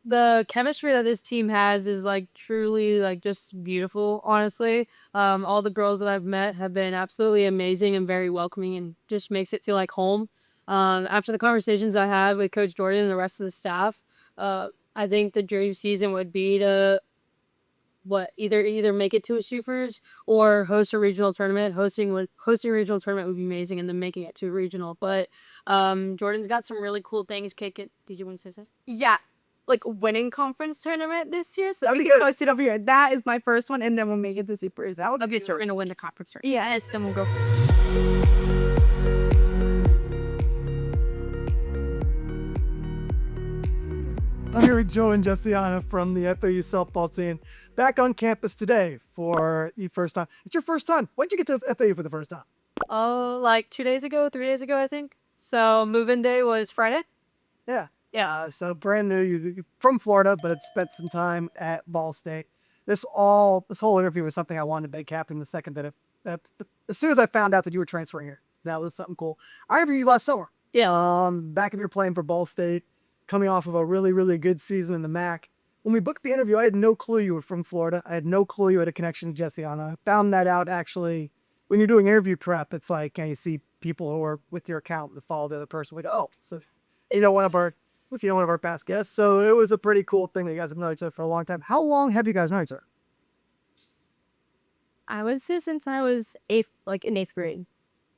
the chemistry that this team has is like truly like just beautiful, honestly. All the girls that I've met have been absolutely amazing and very welcoming and just makes it feel like home. After the conversations I had with Coach Jordan and the rest of the staff, I think the dream season would be to either make it to a supers or host a regional tournament. Hosting a regional tournament would be amazing, and then making it to a regional. But Jordan's got some really cool things kicking. Did you want to say something? Yeah, like winning conference tournament this year. So we can host it over here. That is my first one, and then we'll make it to supers. Okay, so we're gonna win the conference tournament. Yes, then we'll go. I'm here with Joe and Jesiana from the FAU softball team, back on campus today for the first time. It's your first time. When did you get to FAU for the first time? Oh, like 2 days ago, 3 days ago, I think. So move-in day was Friday. Yeah. Yeah. So brand new. You're from Florida, but spent some time at Ball State. This whole interview was something I wanted to make happen the second that as soon as I found out that you were transferring here. That was something cool. I interviewed you last summer. Yeah. Back when you were playing for Ball State, coming off of a really, really good season in the MAC. When we booked the interview, I had no clue you were from Florida. I had no clue you had a connection to Jesiana. I found that out actually when you're doing interview prep. It's like, you see people who are with your account that follow the other person. We go, oh, so one of our past guests. So it was a pretty cool thing that you guys have known each other for a long time. How long have you guys known each other? I would say since I was in 8th grade.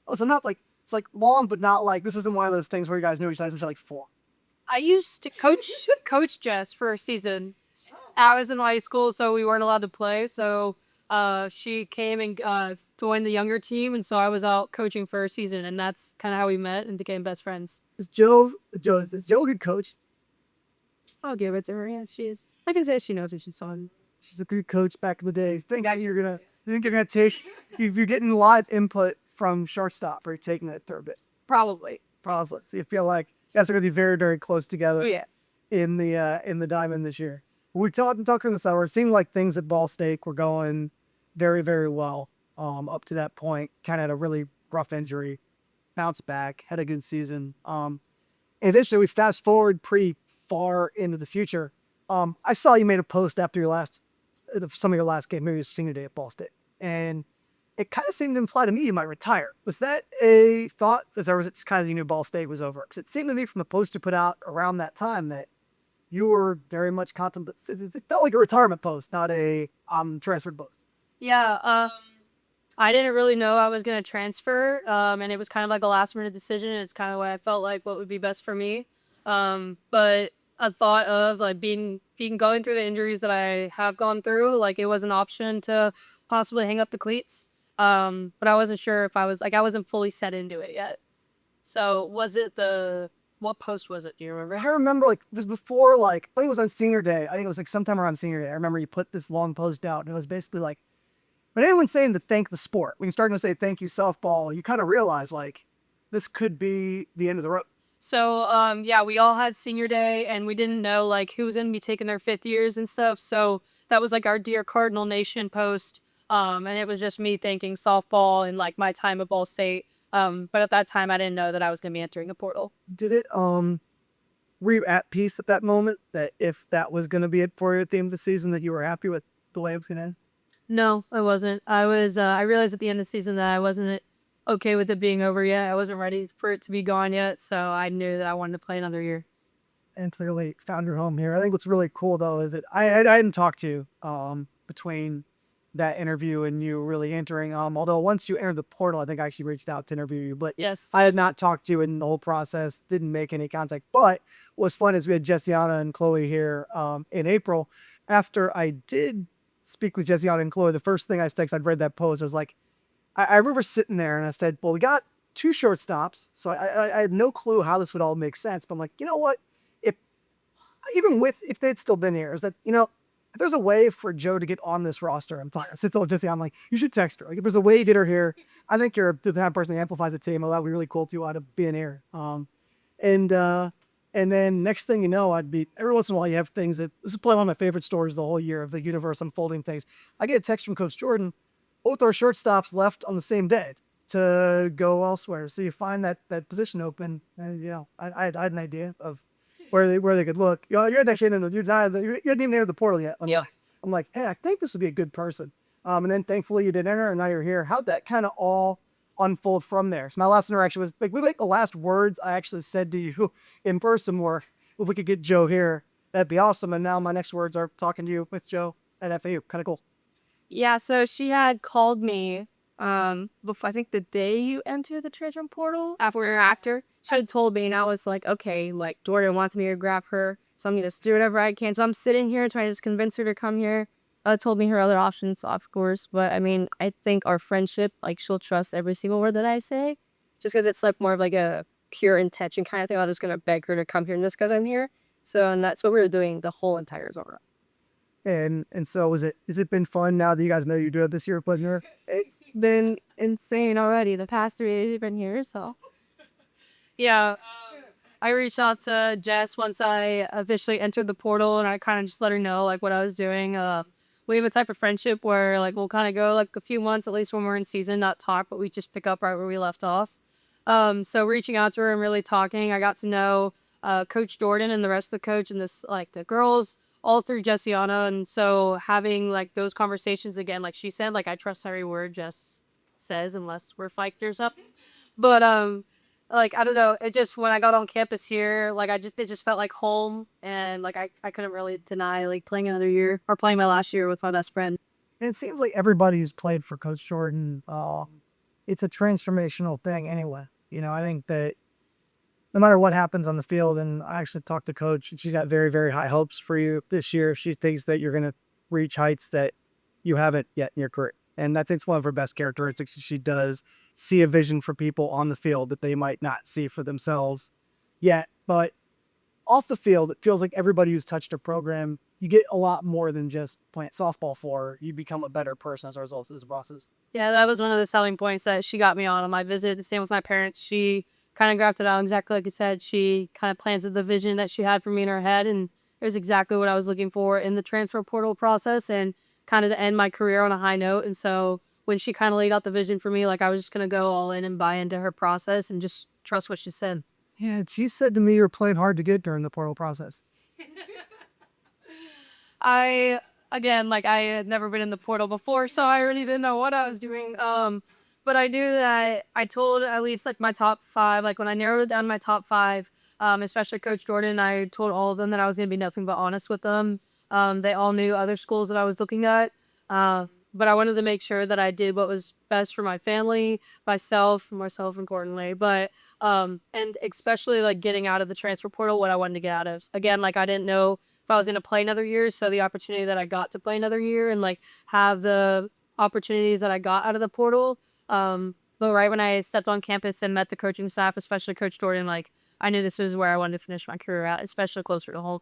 Oh, so not like, it's like long, but not like, this isn't one of those things where you guys knew each other since like 4. I used to coach Jess for a season. I was in high school, so we weren't allowed to play. So she came and joined the younger team, and so I was out coaching for a season, and that's kind of how we met and became best friends. Is Joe a good coach? I'll give it to her. Yeah, she is. I can say she knows what she's on. She's a good coach back in the day. Think you're gonna take, if you're getting live input from shortstop, or you're taking that third bit? Probably. So you feel like you guys are gonna be very, very close together. Oh, yeah. In the diamond this year. We talking this hour. It seemed like things at Ball State were going very, very well. Up to that point, kind of had a really rough injury, bounced back, had a good season. And eventually we fast forward pretty far into the future. I saw you made a post after some of your last game, maybe it was senior day at Ball State, and it kind of seemed to imply to me you might retire. Was that a thought, or was it just kind of you knew Ball State was over? Because it seemed to me from the post you put out around that time that you were very much contemplating. It felt like a retirement post, not a transferred post. Yeah. I didn't really know I was gonna transfer, and it was kind of like a last minute decision. It's kind of what I felt like what would be best for me. But I thought of like being going through the injuries that I have gone through, like it was an option to possibly hang up the cleats. But I wasn't sure if I wasn't fully set into it yet. So what post was it? Do you remember? I remember it was before, I think it was on senior day. I think it was sometime around senior day. I remember you put this long post out, and it was basically like, when anyone's saying to thank the sport, when you're starting to say thank you softball, you kind of realize this could be the end of the road. So, yeah, we all had senior day, and we didn't know who was gonna be taking their 5th years and stuff. So that was our Dear Cardinal Nation post. And it was just me thanking softball and my time at Ball State. But at that time I didn't know that I was gonna be entering a portal. Did it, were you at peace at that moment that if that was gonna be it for you at the end of the season, that you were happy with the way it was gonna end? No, I wasn't. I realized at the end of the season that I wasn't okay with it being over yet. I wasn't ready for it to be gone yet. So I knew that I wanted to play another year. And clearly found your home here. I think what's really cool though is that I hadn't talked to you between that interview and you really entering. Although once you entered the portal, I think I actually reached out to interview you. But yes, I had not talked to you in the whole process. Didn't make any contact. But what's fun is we had Jesiana and Chloe here in April. After I did speak with Jesiana and Chloe, the first thing I texted, I'd read that post. I was like, I remember sitting there and I said, well, we got 2 shortstops. So I had no clue how this would all make sense. But I'm like, you know what? If they'd still been here, is that, if there's a way for Joe to get on this roster, I'm talking, I told Jesse, I'm like, you should text her. If there's a way to get her here, I think you're the type of person that amplifies the team. That would be really cool to out of being here. And then next thing you know, every once in a while you have things this is probably one of my favorite stories the whole year of the universe unfolding things. I get a text from Coach Jordan, both our shortstops left on the same day to go elsewhere. So you find that position open, and I had an idea of where they could look. You're actually in the you didn't even enter the portal yet. I'm like, hey, I think this would be a good person. And then thankfully you did enter, and now you're here. How'd that kind of all unfold from there? So my last interaction was like, the last words I actually said to you in person were, if we could get Joe here, that'd be awesome. And now my next words are talking to you with Joe at FAU. Kind of cool. Yeah, so she had called me before, I think the day you enter the transfer portal after we were after. She had told me, and I was like, okay, like Jordan wants me to grab her, so I'm gonna just do whatever I can. So I'm sitting here trying to just convince her to come here. Told me her other options, of course, but I mean, I think our friendship, like, she'll trust every single word that I say, just because it's like more of like a pure intention kind of thing. I'm just gonna beg her to come here just because I'm here. So, and that's what we were doing the whole entire summer. And so has it been fun now that you guys know you do it this year, putting her? It's been insane already. The past 3 days you've been here, so. Yeah. I reached out to Jess once I officially entered the portal, and I kind of just let her know like what I was doing. We have a type of friendship where like we'll kind of go like a few months, at least when we're in season, not talk, but we just pick up right where we left off. So reaching out to her and really talking, I got to know Coach Jordan and the rest of the coach and this like the girls all through Jesiana, and so having like those conversations again, like she said, like I trust every word Jess says unless we're fighters up, but like I don't know, it just when I got on campus here, like it just felt like home, and like I couldn't really deny like playing another year or playing my last year with my best friend. And it seems like everybody who's played for Coach Jordan, it's a transformational thing anyway. I think that no matter what happens on the field, and I actually talked to Coach, and she's got very, very high hopes for you this year. She thinks that you're going to reach heights that you haven't yet in your career. And I think it's one of her best characteristics. She does see a vision for people on the field that they might not see for themselves yet. But off the field, it feels like everybody who's touched her program, you get a lot more than just playing softball for her. You become a better person as a result of this process. Yeah, that was one of the selling points that she got me on my visit. The same with my parents. She kind of grafted out exactly like you said. She kind of planted the vision that she had for me in her head, and it was exactly what I was looking for in the transfer portal process and kind of to end my career on a high note. And so when she kind of laid out the vision for me, like I was just going to go all in and buy into her process and just trust what she said. Yeah, she said to me you were playing hard to get during the portal process. Again, like I had never been in the portal before, so I really didn't know what I was doing. But I knew that I told at least like my top 5, like when I narrowed it down to my top 5, especially Coach Jordan, I told all of them that I was going to be nothing but honest with them. They all knew other schools that I was looking at. But I wanted to make sure that I did what was best for my family, myself importantly. But, and especially like getting out of the transfer portal, what I wanted to get out of. Again, like I didn't know if I was going to play another year. So the opportunity that I got to play another year and like have the opportunities that I got out of the portal. But right when I stepped on campus and met the coaching staff, especially Coach Jordan, like I knew this is where I wanted to finish my career at, especially closer to home.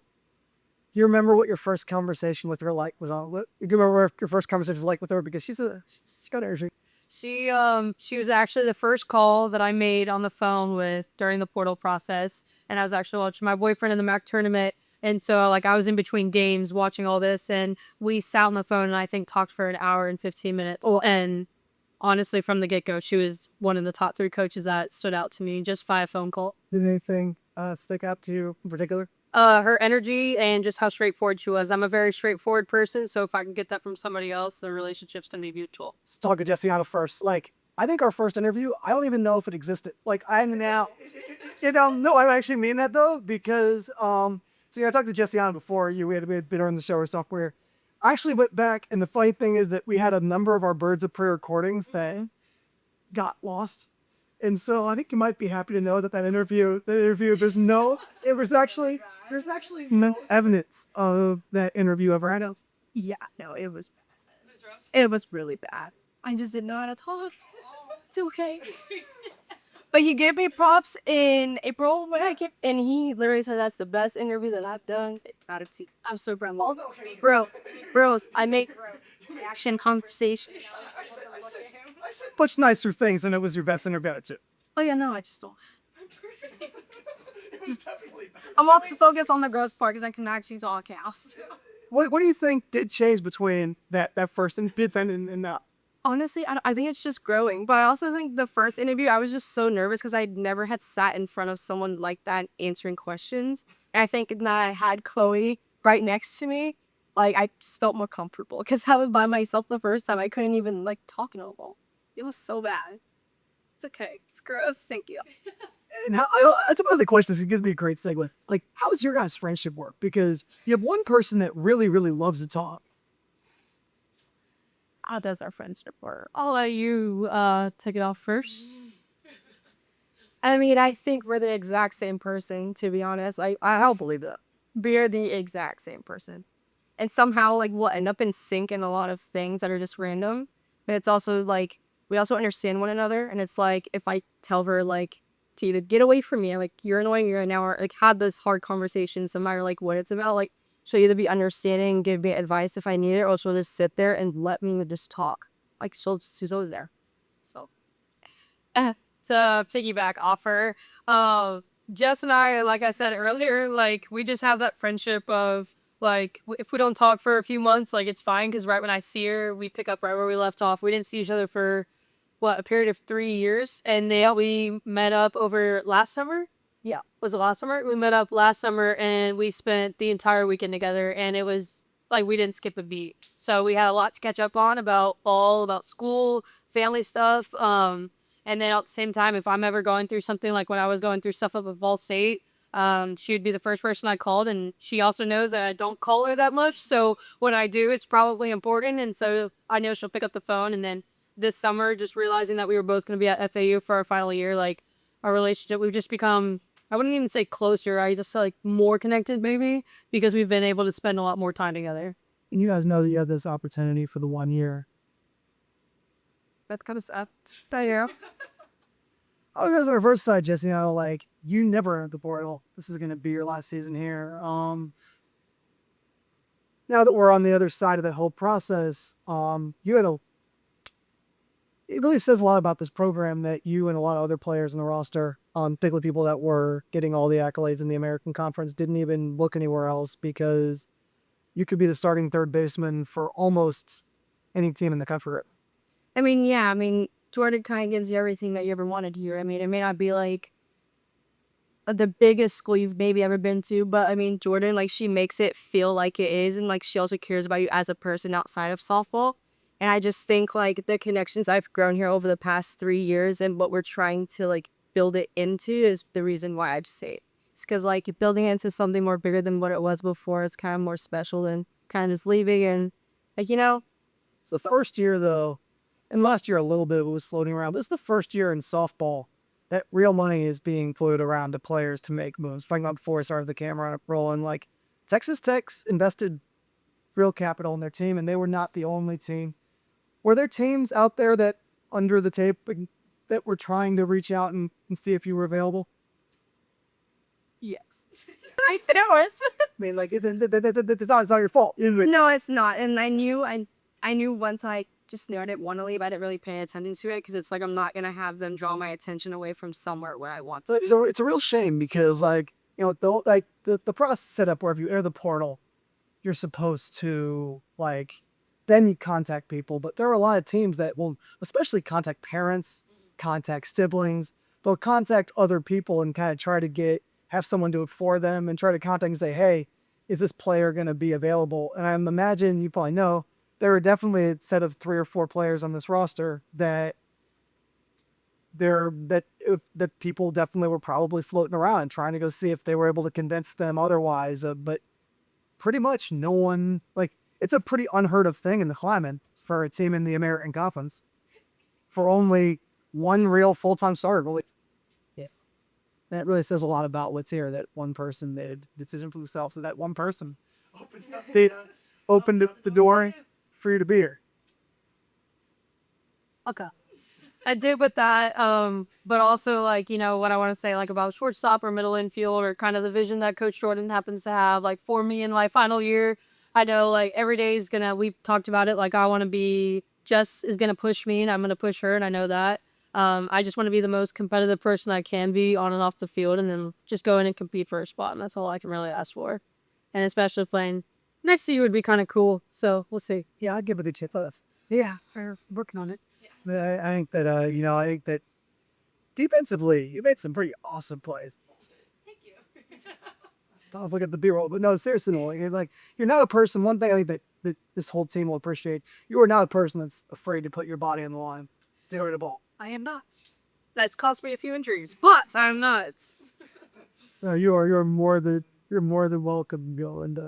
Do you remember what your first conversation with her was on? Do you remember what your first conversation was like with her? Because she's got energy. She was actually the first call that I made on the phone with during the portal process, and I was actually watching my boyfriend in the MAC tournament, and so like I was in between games watching all this, and we sat on the phone and I think talked for an hour and 15 minutes. Oh, and honestly, from the get-go, she was one of the top 3 coaches that stood out to me just by a phone call. Did anything stick out to you in particular? Her energy and just how straightforward she was. I'm a very straightforward person, so if I can get that from somebody else, the relationship's gonna be mutual. Let's talk to Jesiana first. Like, I think our first interview, I don't even know if it existed. Like, I'm now, no, I actually mean that though, because, I talked to Jesiana before we had been her in the show or stuff where I actually went back, and the funny thing is that we had a number of our Birds of Prey recordings that got lost. And so I think you might be happy to know that interview, there's no evidence of that interview ever. I know. Yeah, no, it was bad. It was really bad. I just didn't know how to talk. It's okay. But he gave me props in April when I came, and he literally said that's the best interview that I've done. I'm so proud. Bros, I make action conversation. I said much nicer things, and it was your best interview too. Oh yeah, no, I just don't. I'm only focused on the growth part because I can actually talk chaos. What do you think did change between that first and now? Honestly, I think it's just growing. But I also think the first interview, I was just so nervous because I never had sat in front of someone like that answering questions. And I think that I had Chloe right next to me, like, I just felt more comfortable because I was by myself the first time. I couldn't even, like, talk normal. It was so bad. It's okay. It's gross. Thank you. And that's one of the questions. It gives me a great segue. Like, how does your guys' friendship work? Because you have one person that really, really loves to talk. How does our friendship work? I'll let you take it off first. I mean, I think we're the exact same person, to be honest. I don't believe that. We're the exact same person. And somehow, like, we'll end up in sync in a lot of things that are just random. But it's also, like, we also understand one another. And it's like, if I tell her, like, to either get away from me, like, you're annoying me right now, or, like, have this hard conversation, no matter, like, what it's about, like, she'll either be understanding, give me advice if I need it, or she'll just sit there and let me just talk. Like, she's always there. So. To piggyback off her, Jess and I, like I said earlier, like we just have that friendship of like if we don't talk for a few months, like it's fine because right when I see her, we pick up right where we left off. We didn't see each other for a period of 3 years, and we met up over last summer. Yeah, was it last summer? We met up last summer and we spent the entire weekend together, and it was like we didn't skip a beat. So we had a lot to catch up on about school, family stuff. And then at the same time, if I'm ever going through something like when I was going through stuff up at Vol State, she would be the first person I called. And she also knows that I don't call her that much. So when I do, it's probably important. And so I know she'll pick up the phone. And then this summer, just realizing that we were both going to be at FAU for our final year, like our relationship, we've just become, I wouldn't even say closer. I just like more connected maybe because we've been able to spend a lot more time together. And you guys know that you have this opportunity for the 1 year. That's kind of sad. Yeah. Oh, guys, on the reverse side, Jesiana, like you never entered the portal. This is gonna be your last season here. Now that we're on the other side of the whole process, you had a. It really says a lot about this program that you and a lot of other players in the roster, particularly people that were getting all the accolades in the American Conference, didn't even look anywhere else because you could be the starting third baseman for almost any team in the country. I mean, yeah, I mean, Jordan kind of gives you everything that you ever wanted here. I mean, it may not be like the biggest school you've maybe ever been to, but I mean, Jordan, like, she makes it feel like it is, and like, she also cares about you as a person outside of softball. And I just think like the connections I've grown here over the past 3 years and what we're trying to like build it into is the reason why I've stayed. It's because like building it into something more bigger than what it was before is kind of more special than kind of just leaving and like, you know. It's the first year though, and last year a little bit was floating around. This is the first year in softball that real money is being floated around to players to make moves. Talking about before I started the camera rolling, like Texas Tech's invested real capital in their team, and they were not the only team. Were there teams out there that under the tape that were trying to reach out and see if you were available? Yes. There was. I mean, like it's not your fault. No, it's not. And I knew once I just knew I didn't want to leave. I didn't really pay attention to it because it's like I'm not gonna have them draw my attention away from somewhere where I want to. So it's a real shame because like the process set up where if you enter the portal, you're supposed to like then you contact people. But there are a lot of teams that will especially contact parents, contact siblings. They'll contact other people and kind of try to have someone do it for them and try to contact and say, hey, is this player going to be available? And I imagine you probably know there are definitely a set of 3 or 4 players on this roster that people definitely were probably floating around and trying to go see if they were able to convince them otherwise. But pretty much no one, like, it's a pretty unheard of thing in the climate for a team in the American Conference for only one real full-time starter. Really, yeah, that really says a lot about what's here. That one person made a decision for themselves, so that one person opened up the door for you to be here. Okay. I did with that, but also like, you know, what I want to say like about shortstop or middle infield or kind of the vision that Coach Jordan happens to have, like for me in my final year, I know like every day is we've talked about it, like I want to be, Jess is going to push me and I'm going to push her and I know that. I just want to be the most competitive person I can be on and off the field and then just go in and compete for a spot. And that's all I can really ask for. And especially playing next to you would be kind of cool. So we'll see. Yeah, I'll give it a chance. Yeah, we're working on it. Yeah. I think that, defensively, you made some pretty awesome plays. Thank you. I was looking at the B-roll, but no, seriously, no, like you're not a person. One thing I think that this whole team will appreciate: you are not a person that's afraid to put your body on the line to hit a ball. I am not. That's caused me a few injuries, but I'm not. No, you're more than welcome to go. And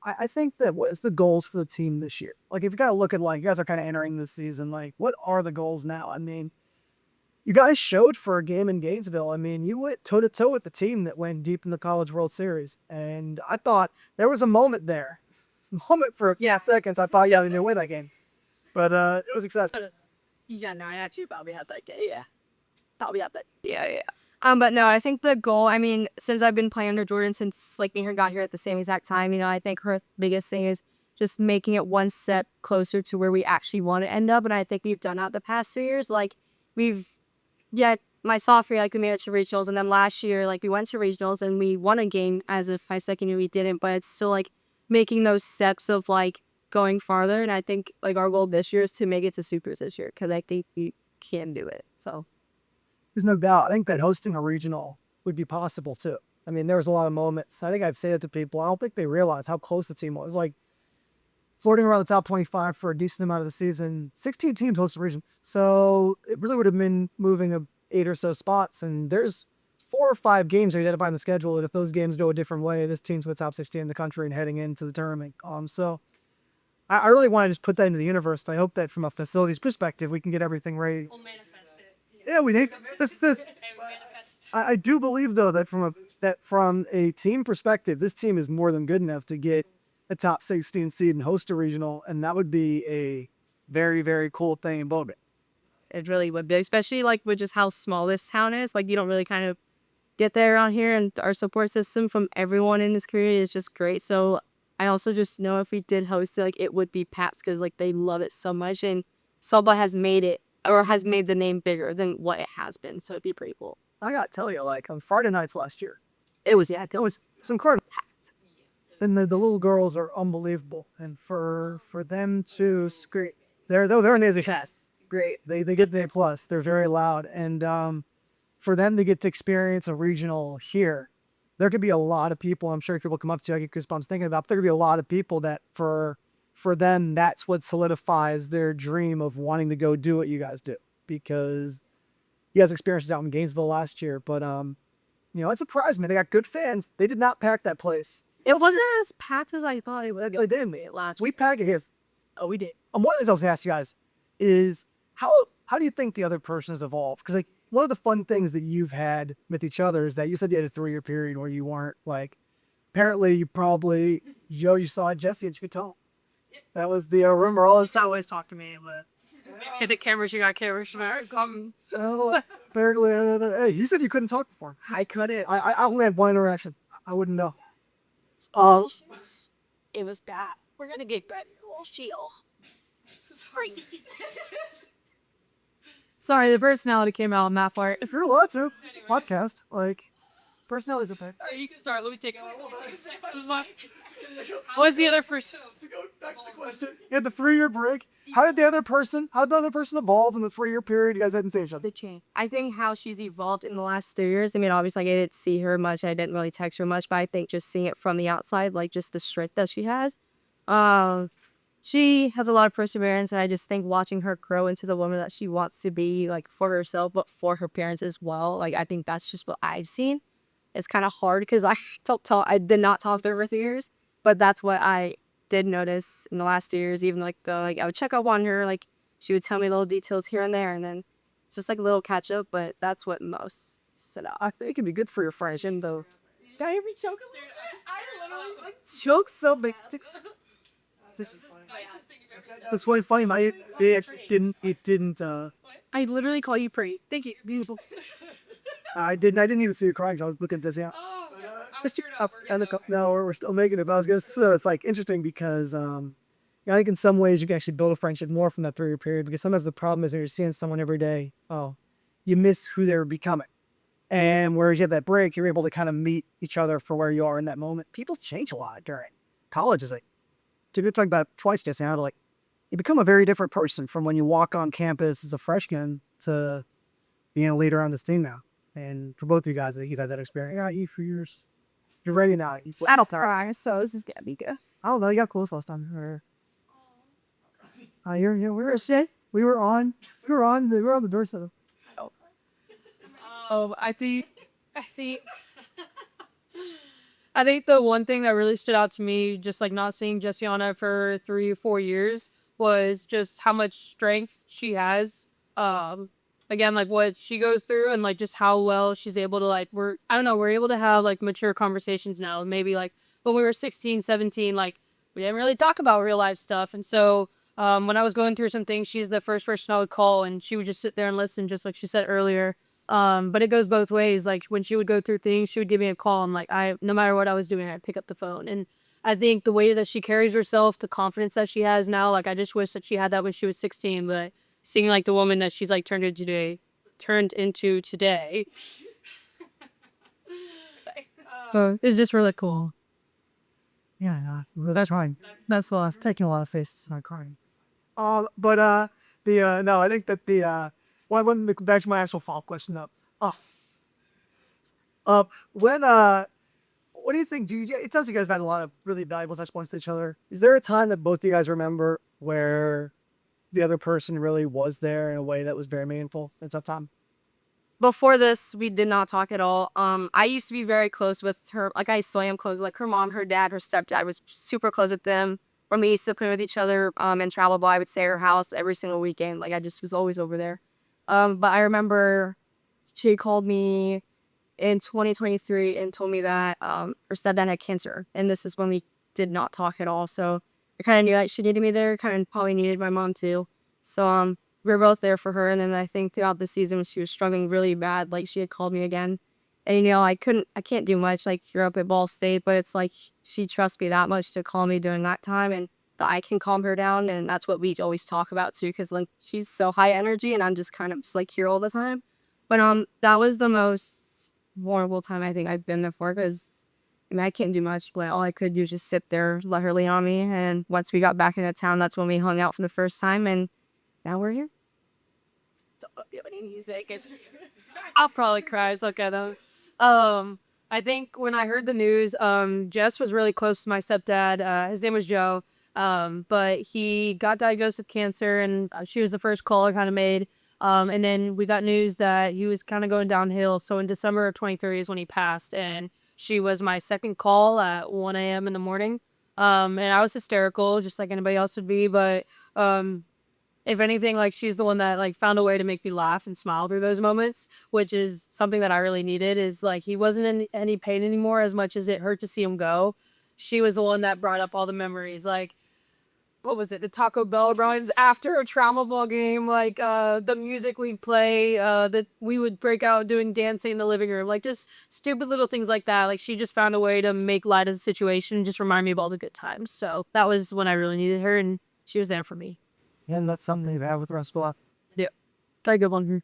I think that what's the goals for the team this year? Like, if you gotta look at like you guys are kind of entering this season, like what are the goals now? I mean, you guys showed for a game in Gainesville. I mean, you went toe to toe with the team that went deep in the College World Series, and I thought there was a moment there. Some moment for seconds. I thought, yeah, they didn't win that game, but it was exciting. Yeah, no, I actually probably had that game. Yeah, probably had that. Yeah. But no, I think the goal. I mean, since I've been playing under Jordan since like me and her got here at the same exact time, I think her biggest thing is just making it one step closer to where we actually want to end up, and I think we've done that the past 3 years. Like my sophomore year, like we made it to regionals, and then last year, like we went to regionals and we won a game. As if my second year we didn't, but it's still like making those steps of like going farther. And I think like our goal this year is to make it to supers this year because I think we can do it. So there's no doubt. I think that hosting a regional would be possible too. I mean, there was a lot of moments. I think I've said it to people. I don't think they realize how close the team was. Like flirting around the top 25 for a decent amount of the season. 16 teams hosted a region, so it really would have been moving of 8 or so spots. And there's 4 or 5 games that are identified in the schedule. And if those games go a different way, this team's with top 16 in the country and heading into the tournament. So I really want to just put that into the universe. I hope that from a facilities perspective, we can get everything ready. we'll manifest it. Yeah, we need this. I do believe though that from a team perspective, this team is more than good enough to get a top 16 seed and host a regional, and that would be a very, very cool thing in Bowman. It really would be, especially like with just how small this town is. Like you don't really kind of get there around here, and our support system from everyone in this community is just great. So I also just know if we did host it, like it would be Pats because like they love it so much, and Soba has made it or has made the name bigger than what it has been. So it'd be pretty cool. I gotta tell you, like on Friday nights last year, It was some incredible. Then the little girls are unbelievable, and for them to scream, they're an easy cast. Great, they get the A+. They're very loud, and for them to get to experience a regional here, there could be a lot of people. I'm sure people come up to you, I get goosebumps thinking about. But there could be a lot of people that for them, that's what solidifies their dream of wanting to go do what you guys do, because you guys experienced it out in Gainesville last year. But it surprised me. They got good fans. They did not pack that place. It wasn't as packed as I thought it was. They did me last. We packed it. His. Oh, we did. One of the things I was gonna ask you guys is how do you think the other person has evolved? Because like one of the fun things that you've had with each other is that you said you had a 3-year period where you weren't like. Apparently, you saw Jesse and you could tell. That was the rumor. All this. Always talk to me, but hit the cameras. You got cameras. Oh, apparently, hey, you said you couldn't talk before. I couldn't. I only had one interaction. I wouldn't know. It was bad. We're gonna get better. Oh, shield. Sorry. Sorry, the personality came out in math part. If you're allowed to, it's a podcast. Like, personality is a thing. You can start. Let me take it. What's the other person? To go back to the question, you had the 3-year break. How did the other person evolve in the 3-year period? You guys hadn't seen each other. The change. I think how she's evolved in the last 3 years. I mean, obviously, like, I didn't see her much. I didn't really text her much, but I think just seeing it from the outside, like just the strength that she has, she has a lot of perseverance, and I just think watching her grow into the woman that she wants to be, like for herself, but for her parents as well. Like, I think that's just what I've seen. It's kind of hard because I did not talk to her for 3 years, but that's what I did notice in the last 2 years. Even I would check up on her, like she would tell me little details here and there, and then it's just like a little catch up. But that's what most stood out. I think it'd be good for your friendship, though. Did I ever choke a little? I literally choke so big. That's really funny. It didn't. I literally call you pretty. Thank you, beautiful. I didn't even see you crying. 'Cause I was looking at this. Yeah. No, we're still making it. But I was gonna say, it's like interesting because I think in some ways you can actually build a friendship more from that 3-year period, because sometimes the problem is when you're seeing someone every day, you miss who they're becoming. And whereas you have that break, you're able to kind of meet each other for where you are in that moment. People change a lot during college. Is like, to be talking about twice just now, like you become a very different person from when you walk on campus as a freshman to being a leader on this team now. And for both of you guys, I think you've had that experience. Yeah, you for years. You're ready now. I don't cry, so this is gonna be good. I don't know. You got close last time. We were on the doorstep. Oh, I think I think the one thing that really stood out to me, just like not seeing Jesiana for 3 or 4 years, was just how much strength she has. Again, like what she goes through and like just how well she's able to like I don't know, we're able to have like mature conversations now. Maybe like when we were 16, 17, like we didn't really talk about real life stuff. And so when I was going through some things, she's the first person I would call and she would just sit there and listen, just like she said earlier. But it goes both ways. Like when she would go through things, she would give me a call and like no matter what I was doing, I'd pick up the phone. And I think the way that she carries herself, the confidence that she has now, like I just wish that she had that when she was 16, but seeing like the woman that she's like turned into today is just really cool. Yeah, well, that's fine. That's the last. Taking a lot of faces, not crying. But no, I think that back to my actual follow-up question though. When what do you think? It sounds like you guys had a lot of really valuable touch points to each other. Is there a time that both of you guys remember where the other person really was there in a way that was very meaningful in a tough time? Before this, we did not talk at all. I used to be very close with her. Like I still am close. Like her mom, her dad, her stepdad was super close with them. When we used to play with each other, and travel, I would stay at her house every single weekend. Like I just was always over there. But I remember she called me in 2023 and told me that her stepdad had cancer, and this is when we did not talk at all. So I kind of knew that she needed me there. Kind of probably needed my mom too. So we were both there for her. And then I think throughout the season, when she was struggling really bad, like she had called me again. And, you know, I can't do much. Like you're up at Ball State, but it's like she trusts me that much to call me during that time and that I can calm her down. And that's what we always talk about too. Cause like she's so high energy and I'm just kind of just like here all the time. But that was the most vulnerable time I think I've been there for. Cause I mean, I can't do much, but all I could do is just sit there, let her lean on me. And once we got back into town, that's when we hung out for the first time. And now we're here. I'll probably cry. It's okay though. I think when I heard the news, Jess was really close to my stepdad. His name was Joe. But he got diagnosed with cancer, and she was the first call I kind of made. And then we got news that he was kind of going downhill. So in December of 23 is when he passed, and she was my second call at 1 a.m. in the morning. And I was hysterical, just like anybody else would be. But if anything, like she's the one that like found a way to make me laugh and smile through those moments, which is something that I really needed. Is like he wasn't in any pain anymore as much as it hurt to see him go. She was the one that brought up all the memories, like what was it, the Taco Bell runs after a trauma ball game, like the music we'd play, that we would break out doing dancing in the living room, like just stupid little things like that. Like she just found a way to make light of the situation and just remind me of all the good times. So that was when I really needed her, and she was there for me. And that's something you've had with Russell. Yeah. Try a good one here.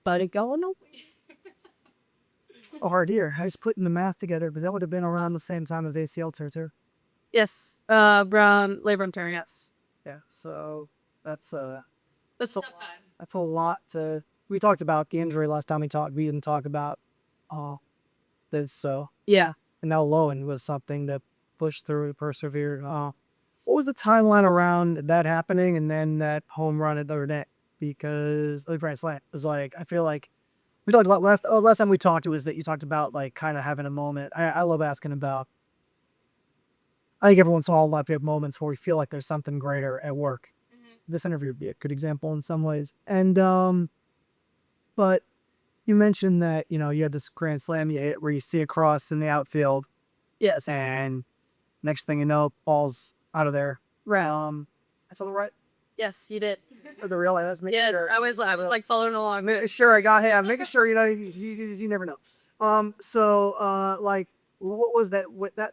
But it going away. Oh, hard year. I was putting the math together, but that would have been around the same time as ACL tear. Yes. Labrum tear, yes. Yeah, so that's a tough time. That's a lot to. We talked about the injury last time we talked. We didn't talk about this. So yeah, and now Lowen was something to push through, persevere. What was the timeline around that happening and then that home run at Notre Dame? Because the Grand Slam was like, I feel like we talked a lot last time we talked. It was that you talked about like kind of having a moment. I love asking about. I think every once in a while we have moments where we feel like there's something greater at work. Mm-hmm. This interview would be a good example in some ways. And but you mentioned that you had this Grand Slam you hit where you see a cross in the outfield. Yes. And next thing you know, ball's out of there. Right. I saw the right. Yes, you did. The real. Let's make sure. I was like following along. Sure, I got him. I'm making sure you never know. So like, what was that?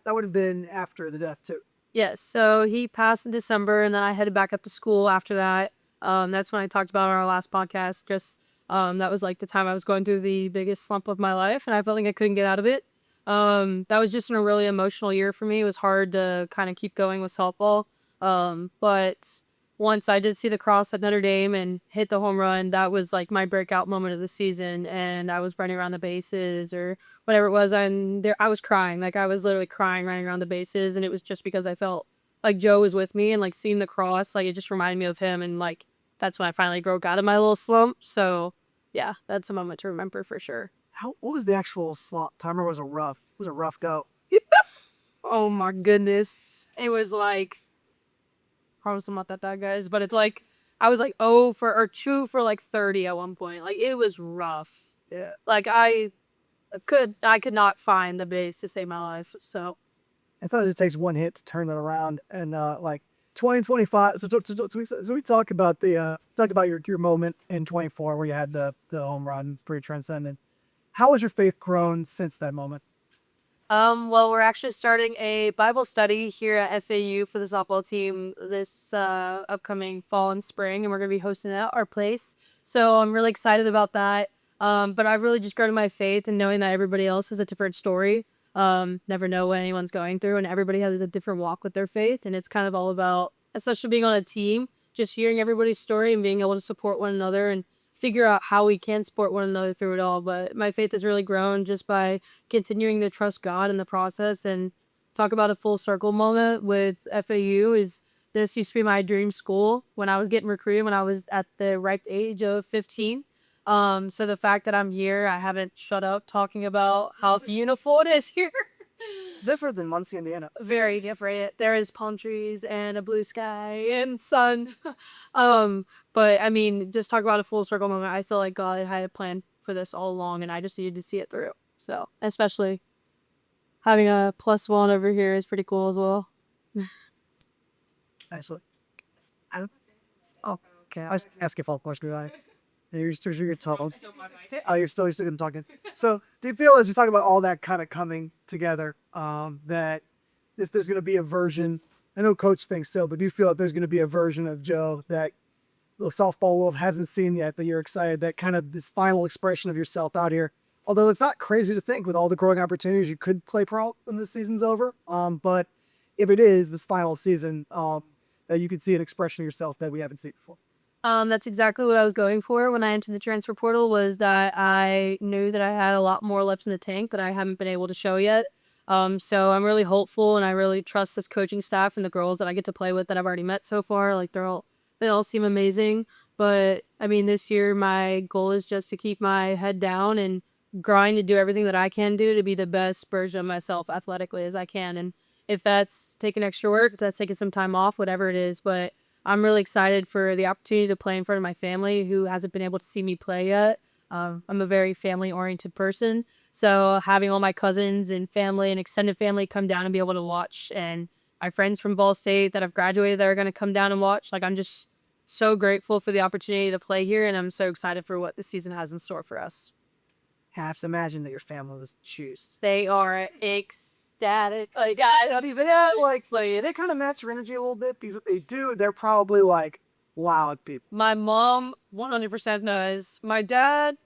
That would have been after the death too. Yes. So he passed in December, and then I headed back up to school after that. That's when I talked about our last podcast. Just that was like the time I was going through the biggest slump of my life, and I felt like I couldn't get out of it. That was just a really emotional year for me. It was hard to kind of keep going with softball. But once I did see the cross at Notre Dame and hit the home run, that was like my breakout moment of the season. And I was running around the bases or whatever it was. And there, I was crying. Like I was literally crying running around the bases. And it was just because I felt like Joe was with me and like seeing the cross, like it just reminded me of him. And like that's when I finally broke out of my little slump. So yeah, that's a moment to remember for sure. What was the actual slot? Timer was a rough go. Oh my goodness. It was like, promise I'm not that bad, guys, but it's like, I was like 0 for, or 2 for like 30 at one point. Like, it was rough. Yeah. Like, I could not find the base to save my life, so. I thought it takes one hit to turn it around, and like 2025. So we talked about your moment in 24 where you had the home run, pretty transcendent. How has your faith grown since that moment? Well, we're actually starting a Bible study here at FAU for the softball team this upcoming fall and spring, and we're gonna be hosting it at our place. So I'm really excited about that. But I've really just grown in my faith and knowing that everybody else has a different story. Never know what anyone's going through, and everybody has a different walk with their faith, and it's kind of all about, especially being on a team, just hearing everybody's story and being able to support one another and figure out how we can support one another through it all. But my faith has really grown just by continuing to trust God in the process. And talk about a full circle moment with FAU is, this used to be my dream school when I was getting recruited when I was at the ripe age of 15. So the fact that I'm here, I haven't shut up talking about how beautiful it is here. Different than Muncie, Indiana. Very different. There is palm trees and a blue sky and sun. But I mean, just talk about a full circle moment. I feel like God had a plan for this all along, and I just needed to see it through. So, especially having a +1 over here is pretty cool as well. Actually, I don't. Oh, okay. I was asking a follow-up question. Right? You're still talking. Oh, you're still talking. So, do you feel as you're talking about all that kind of coming together, that there's going to be a version? I know Coach thinks so, but do you feel that there's going to be a version of Joe that the softball world hasn't seen yet? That you're excited that kind of this final expression of yourself out here. Although it's not crazy to think with all the growing opportunities you could play pro when this season's over. But if it is this final season, that you could see an expression of yourself that we haven't seen before. That's exactly what I was going for when I entered the transfer portal, was that I knew that I had a lot more left in the tank that I haven't been able to show yet. So I'm really hopeful, and I really trust this coaching staff and the girls that I get to play with that I've already met so far. Like they all seem amazing. But I mean, this year my goal is just to keep my head down and grind to do everything that I can do to be the best version of myself athletically as I can. And if that's taking extra work, if that's taking some time off, whatever it is, but I'm really excited for the opportunity to play in front of my family who hasn't been able to see me play yet. I'm a very family-oriented person, so having all my cousins and family and extended family come down and be able to watch, and my friends from Ball State that have graduated that are going to come down and watch, like I'm just so grateful for the opportunity to play here, and I'm so excited for what the season has in store for us. I have to imagine that your family was juiced. They are ecstatic. Like, I don't even Like they kind of match your energy a little bit because if they do, they're probably like loud people. My mom 100% knows. My dad,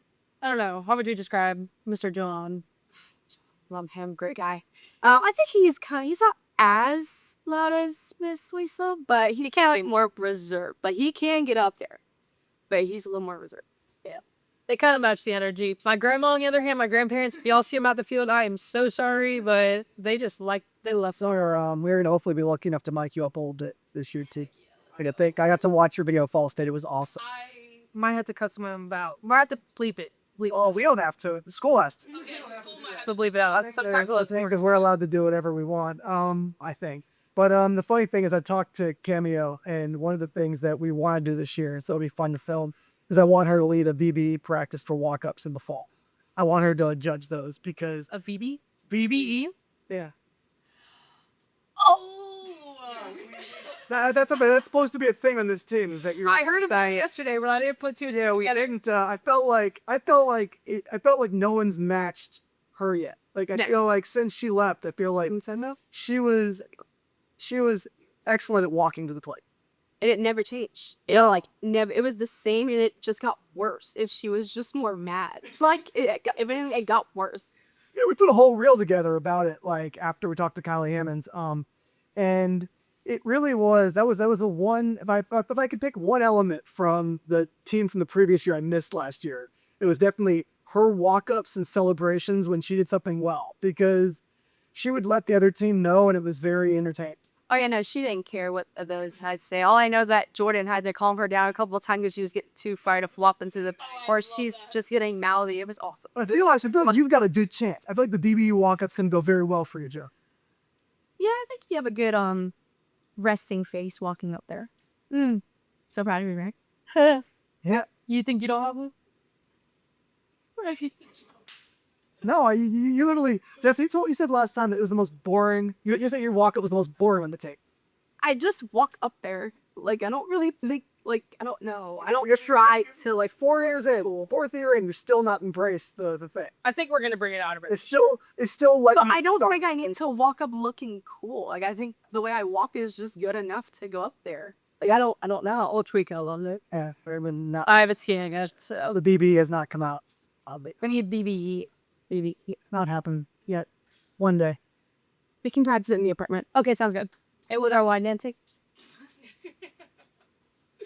I don't know. How would you describe Mr. John? Love him, great guy. I think he's not as loud as Miss Lisa, but he can be more reserved. But he can get up there, but he's a little more reserved. Yeah, they kind of match the energy. My grandma, on the other hand, my grandparents, if y'all see them out the field, I am so sorry, but they just they love. So we're gonna hopefully be lucky enough to mic you up a little bit this year too. I got to watch your video at Fall State. It was awesome. I might have to cut some of them out. Might have to bleep it. Oh, we don't have to. The school has to. To bleep it out. Because we're allowed to do whatever we want. I think. But the funny thing is, I talked to Cameo, and one of the things that we want to do this year, so it'll be fun to film, is I want her to lead a VBE practice for walk-ups in the fall. I want her to judge those because A VB? VBE. Yeah. Oh. That's supposed to be a thing on this team. That I heard about it yesterday, but I didn't put two. Yeah, we didn't. I felt like no one's matched her yet. Like I feel like since she left, I feel like she was excellent at walking to the plate. And it never changed. Never. It was the same, and it just got worse. If she was just more mad, it got worse. Yeah, we put a whole reel together about it. Like after we talked to Kylie Hammonds, and It really was. That was the one. If I could pick one element from the team from the previous year I missed last year, it was definitely her walk-ups and celebrations when she did something well, because she would let the other team know, and it was very entertaining. Oh yeah, no, she didn't care what those had to say. All I know is that Jordan had to calm her down a couple of times because she was getting too fired to flop into the, or she's just getting mouthy. It was awesome. I feel like you've got a good chance. I feel like the BBU walk-up's gonna go very well for you, Joe. Yeah, I think you have a good resting face walking up there. So proud of you, right? Yeah. You think you don't have one? No, you literally, Jesse, you said last time that it was the most boring. You said your walk-up was the most boring one to take. I just walk up there. Like, I don't really think, like, I don't know. I don't just try to, like, 4 years in, fourth year in, you're still not embraced the thing. I think we're gonna bring it out of it. It's still like. But I don't think I need to walk up looking cool. Like, I think the way I walk is just good enough to go up there. Like, I don't know. I'll tweak it a little bit. Yeah, not. I have a TA, guys. So the BB has not come out. We need BBE. Maybe Not happened yet. One day. we can practice it in the apartment. Okay, sounds good. Hey, with our line dancing.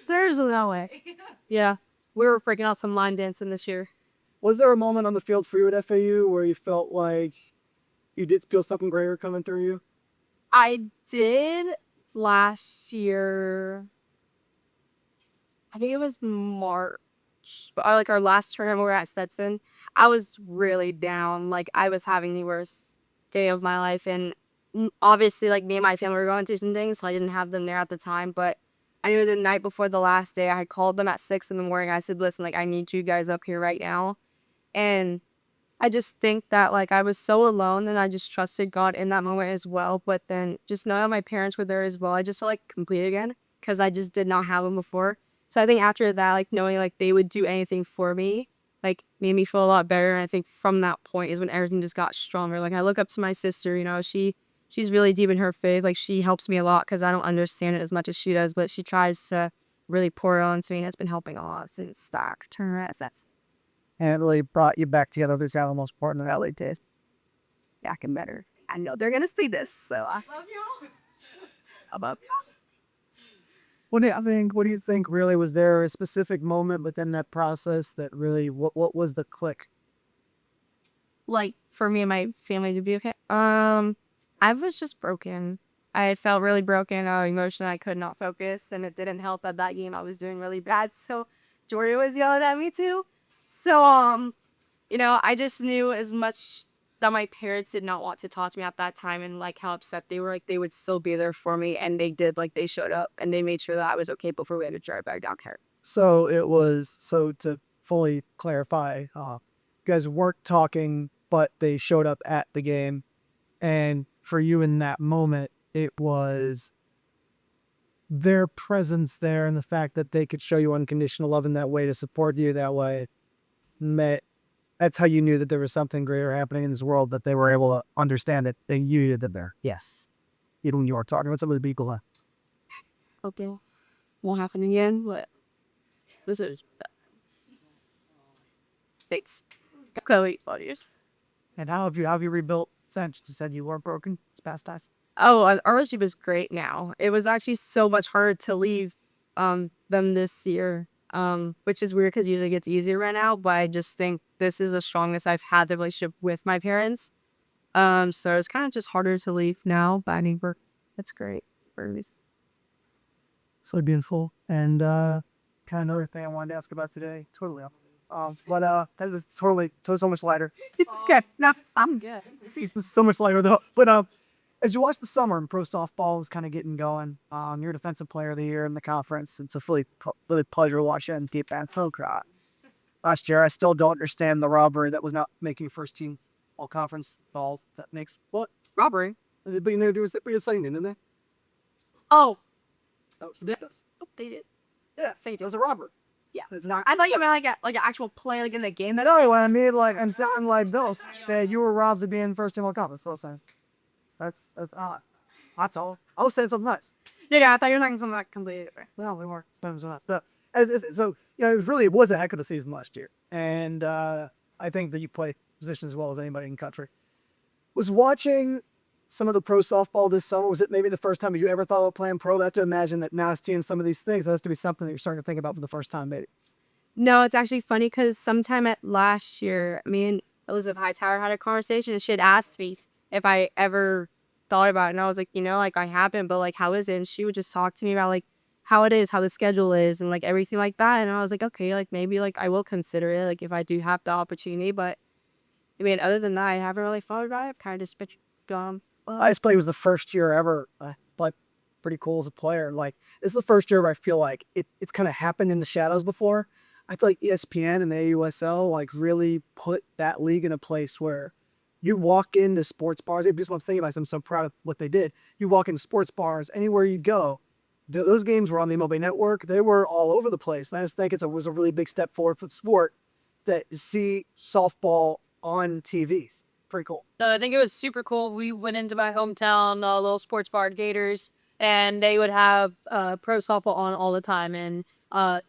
There's no way. Yeah, we were freaking out some line dancing this year. Was there a moment on the field for you at FAU where you felt like you did feel something greater coming through you? I did last year. I think it was March, but like our last tournament we were at Stetson. I was really down. Like, I was having the worst day of my life, and obviously, like, me and my family were going through some things, so I didn't have them there at the time. But I knew the night before the last day, I had called them at 6 in the morning. I said, "Listen, like, I need you guys up here right now." And I just think that, like, I was so alone, and I just trusted God in that moment as well. But then just knowing that my parents were there as well, I just felt like complete again, because I just did not have them before. So I think after that, like, knowing like they would do anything for me, like, made me feel a lot better. And I think from that point is when everything just got stronger. Like, I look up to my sister, you know, she's really deep in her faith. Like, she helps me a lot because I don't understand it as much as she does, but she tries to really pour it on to me, and it's been helping a lot since start turn assets. And it really brought you back together. There's the most important of LA days. Back and better. I know they're gonna see this, so I love y'all. About what do you think really was there a specific moment within that process that really what was the click? Like, for me and my family to be okay. I was just broken. I felt really broken. Emotionally, I could not focus, and it didn't help that game I was doing really bad. So Jordan was yelling at me too. So you know, I just knew as much that my parents did not want to talk to me at that time, and like how upset they were. Like, they would still be there for me, and they did. Like, they showed up and they made sure that I was okay before we had to drive back down here. So to fully clarify, you guys weren't talking, but they showed up at the game, and for you in that moment, it was their presence there and the fact that they could show you unconditional love in that way, to support you that way. That's how you knew that there was something greater happening in this world, that they were able to understand it. They knew that there. Yes. Even when you were talking about some of the people. Okay. Won't happen again, but this is thanks. Go eat, buddies. And how have you rebuilt since? You said you weren't broken. It's past times. Oh, our relationship is great now. It was actually so much harder to leave them this year, which is weird because usually it gets easier right now. But I just think this is the strongest I've had the relationship with my parents. So it's kind of just harder to leave now. But I mean, it's great. So beautiful. And kind of another thing I wanted to ask about today. Totally up. But that is totally so much lighter. It's good. No, I'm good. This is so much lighter though. But as you watch the summer and pro softball is kind of getting going, you're defensive player of the year in the conference. It's a really pleasure to watch you in deep and so cry. Last year, I still don't understand the robbery that was not making first team all conference balls. That makes what Robbery. But you know, there was a sign in there. Oh, That was ridiculous. they did. Yeah, it was a robbery. Yeah. It's not. I thought you meant like an actual play, like in the game. That No, I mean, like, I'm sounding like those that you were robbed of being first team all conference. So saying that's odd. That's all. I was saying something nice. yeah, I thought you were saying something like completely different. Well, we weren't spending so much. But so you know, it was a heck of a season last year, and I think that you play position as well as anybody in the country. Was watching some of the pro softball this summer? Was it maybe the first time you ever thought about playing pro? I have to imagine that now seeing some of these things, that has to be something that you're starting to think about for the first time, maybe. No, it's actually funny because sometime at last year, me and Elizabeth Hightower had a conversation and she had asked me if I ever thought about it. And I was like, like I haven't, but like, how is it? And she would just talk to me about like how it is, how the schedule is, and like everything like that. And I was like, okay, like maybe like I will consider it, like if I do have the opportunity. But I mean, other than that, I haven't really thought about it. I've kind of just been Well, ice play was the first year ever. Like pretty cool as a player. Like this is the first year where I feel like it's kind of happened in the shadows before. I feel like ESPN and the AUSL like really put that league in a place where you walk into sports bars. Just one thing about it, I'm so proud of what they did. You walk into sports bars anywhere you go. Those games were on the MLB Network. They were all over the place. And I just think it was a really big step forward for the sport that to see softball on TVs. Pretty cool. No, I think it was super cool. We went into my hometown, little sports bar, Gators, and they would have pro softball on all the time. And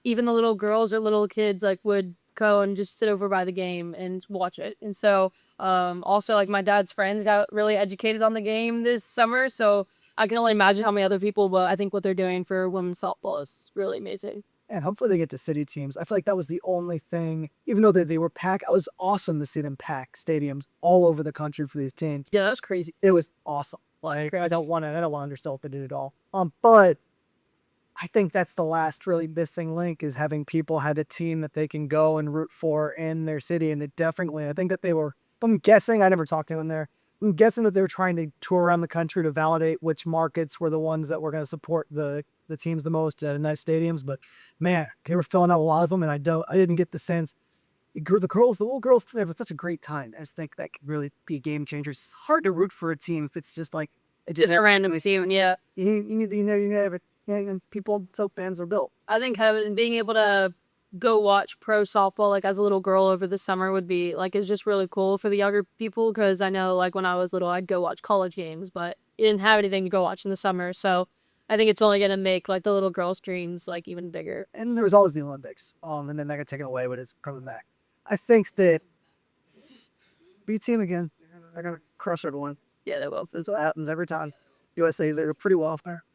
even the little girls or little kids like would go and just sit over by the game and watch it. And so also like my dad's friends got really educated on the game this summer. So I can only imagine how many other people, but I think what they're doing for women's softball is really amazing. And hopefully they get to city teams. I feel like that was the only thing, even though they were packed, it was awesome to see them pack stadiums all over the country for these teams. Yeah, that was crazy. It was awesome. Like I don't want to undersell what they did at all. But I think that's the last really missing link is having people had a team that they can go and root for in their city. And it definitely, I think that they were, I'm guessing, I never talked to them there. I'm guessing that they were trying to tour around the country to validate which markets were the ones that were going to support the teams the most at nice stadiums. But man, they were filling out a lot of them, and I didn't get the sense. The little girls, they have such a great time. I just think that could really be a game changer. It's hard to root for a team if it's just like Just a random team, yeah. You have it. Yeah, and people, so fans are built. I think being able to go watch pro softball like as a little girl over the summer would be like is just really cool for the younger people, because I know like when I was little I'd go watch college games, but you didn't have anything to go watch in the summer. So I think it's only gonna make like the little girls' dreams like even bigger. And there was always the Olympics. And then that got taken away, but it's coming back. I think that B team again, they're gonna crush everyone. Yeah, they will. That's what happens every time. USA, they're pretty well off there.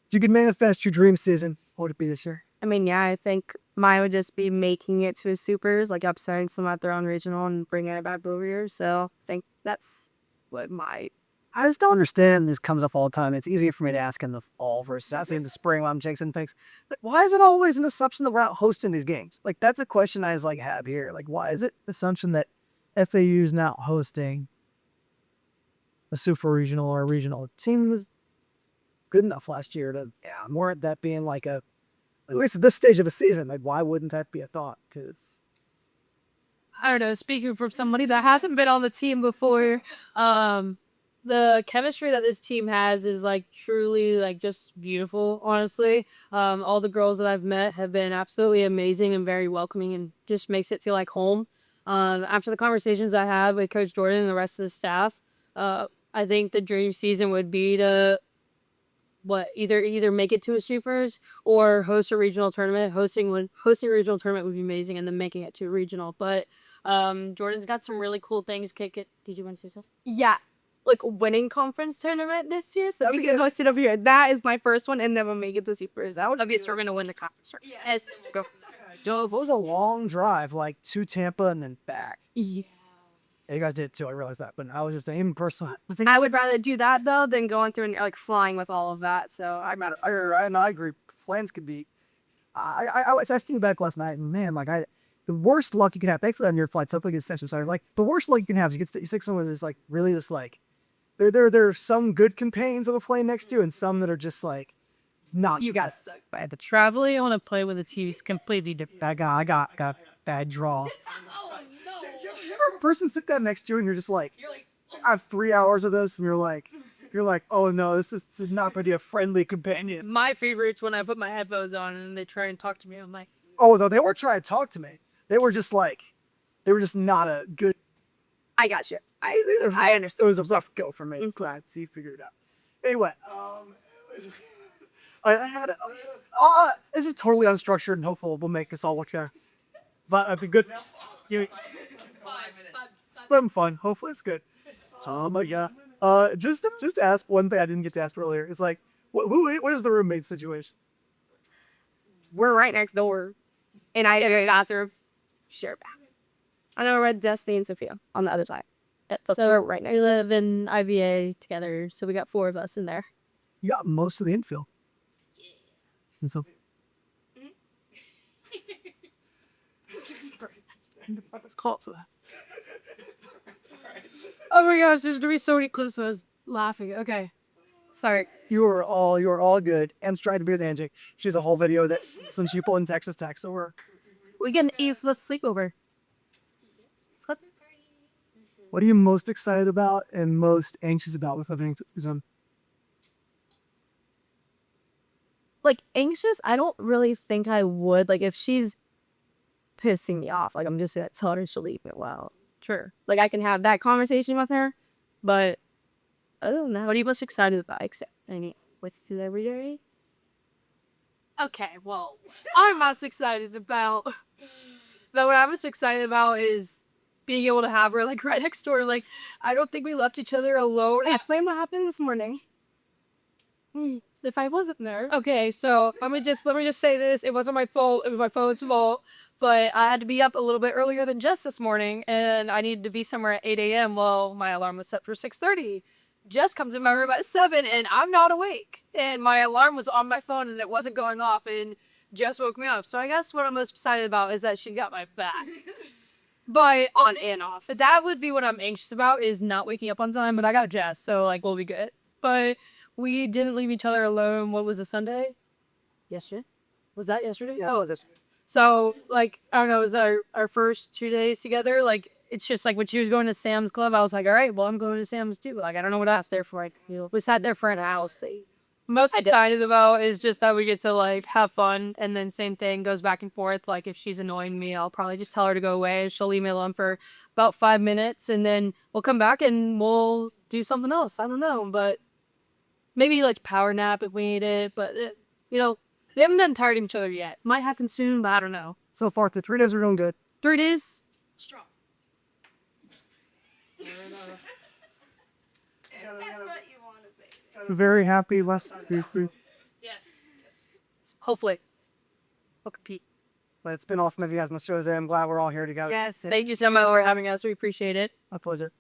If you could manifest your dream season, what would it be this year? I mean, yeah, I think mine would just be making it to a supers, like upsetting some at their own regional and bringing it back over here. So I think that's what my... I just don't understand. This comes up all the time. It's easier for me to ask in the fall versus asking in the spring when I'm chasing things. Like, why is it always an assumption that we're out hosting these games? Like, that's a question I just like have here. Like, why is it the assumption that FAU is now hosting a super regional or a regional? The team was good enough last year to warrant that being like at least at this stage of a season. Like, why wouldn't that be a thought? Because I don't know, speaking from somebody that hasn't been on the team before, the chemistry that this team has is like truly like just beautiful, honestly. All the girls that I've met have been absolutely amazing and very welcoming and just makes it feel like home. After the conversations I had with Coach Jordan and the rest of the staff, I think the dream season would be to either make it to a supers or host a regional tournament. Hosting a regional tournament would be amazing, and then making it to a regional. But Jordan's got some really cool things. Did you want to say something? Yeah, like winning conference tournament this year, so we can host it over here. That is my first one, and then we'll make it to supers. That would Okay, so we're gonna win the conference. Yes. Go. Joe, if it was a long drive, like to Tampa and then back. Yeah. Yeah, you guys did too. I realized that, but I was just saying personal. I would rather do that though than going through and like flying with all of that. So I agree. Plans could be. I was asking back last night, and man, like the worst luck you can have. Thankfully on your flight, something is session started. Like the worst luck you can have is you stick someone that's like really just like there are some good companions on the plane next to you, and some that are just like not. You got stuck by the traveling. I want to play with a TV is completely different. I got bad draw. Oh no! You ever a person sit down next to you and you're like, I have 3 hours of this, and you're like, oh no, this is not going to be a friendly companion. My favorite's when I put my headphones on and they try and talk to me. I'm like, oh no, they weren't trying to talk to me. They were just not a good. I got you. I understand. It was a rough go for me. Glad to see you figured it out. Anyway, I had this is totally unstructured and hopeful we'll make this all work together. But I'd be good. 5 minutes. But I'm fun. Hopefully it's good. Oh my God. Just ask one thing I didn't get to ask earlier. It's like, what is the roommate situation? We're right next door. And I have a bathroom. Share a bathroom. I know Red Destiny and Sophia on the other side. So we're right next. We live in IVA together, so we got 4 of us in there. You got most of the infield. And so. It's close to that. Oh my gosh, there's gonna be so many clips of us laughing. Okay. Sorry. You are all good. Em's trying to be with Angie. She has a whole video that some people in Texas text. So We get an aceless sleepover. what are you most excited about and most anxious about with living with them? Like, anxious, I don't really think I would. Like, if she's pissing me off, like, I'm just gonna tell her she'll leave me well. Sure. Like, I can have that conversation with her, but I don't know. What are you most excited about? Except with you every day? Okay, well, I'm most excited about. What I'm most excited about is being able to have her like right next door. Like, I don't think we left each other alone. Explain what happened this morning. If I wasn't there. Okay, so let me just say this. It wasn't my fault. It was my phone's fault. But I had to be up a little bit earlier than Jess this morning, and I needed to be somewhere at 8 a.m. Well, my alarm was set for 6:30. Jess comes in my room at 7, and I'm not awake. And my alarm was on my phone, and it wasn't going off, and Jess woke me up. So I guess what I'm most excited about is that she got my back. But on and off. That would be what I'm anxious about, is not waking up on time, but I got Jess, so, like, we'll be good. But we didn't leave each other alone. What was it, Sunday? Yesterday? Was that yesterday? Yeah, it was yesterday. So, like, I don't know, it was our first 2 days together. Like, it's just like when she was going to Sam's Club, I was like, all right, well, I'm going to Sam's too. Like, I don't know what else there for. Like, we sat there for an hour. Most excited about is just that we get to, like, have fun. And then same thing goes back and forth. Like, if she's annoying me, I'll probably just tell her to go away. She'll leave me alone for about 5 minutes. And then we'll come back and we'll do something else. I don't know. But maybe, like, power nap if we need it. But, we haven't done tired of each other yet. Might happen soon, but I don't know. So far, the 3 days are doing good. 3 days? Strong. That's what you want to say. Very happy. Less. Yes. Hopefully. We'll compete. But it's been awesome to have you guys on the show today. I'm glad we're all here together. Yes. Thank you so much for having us. We appreciate it. My pleasure.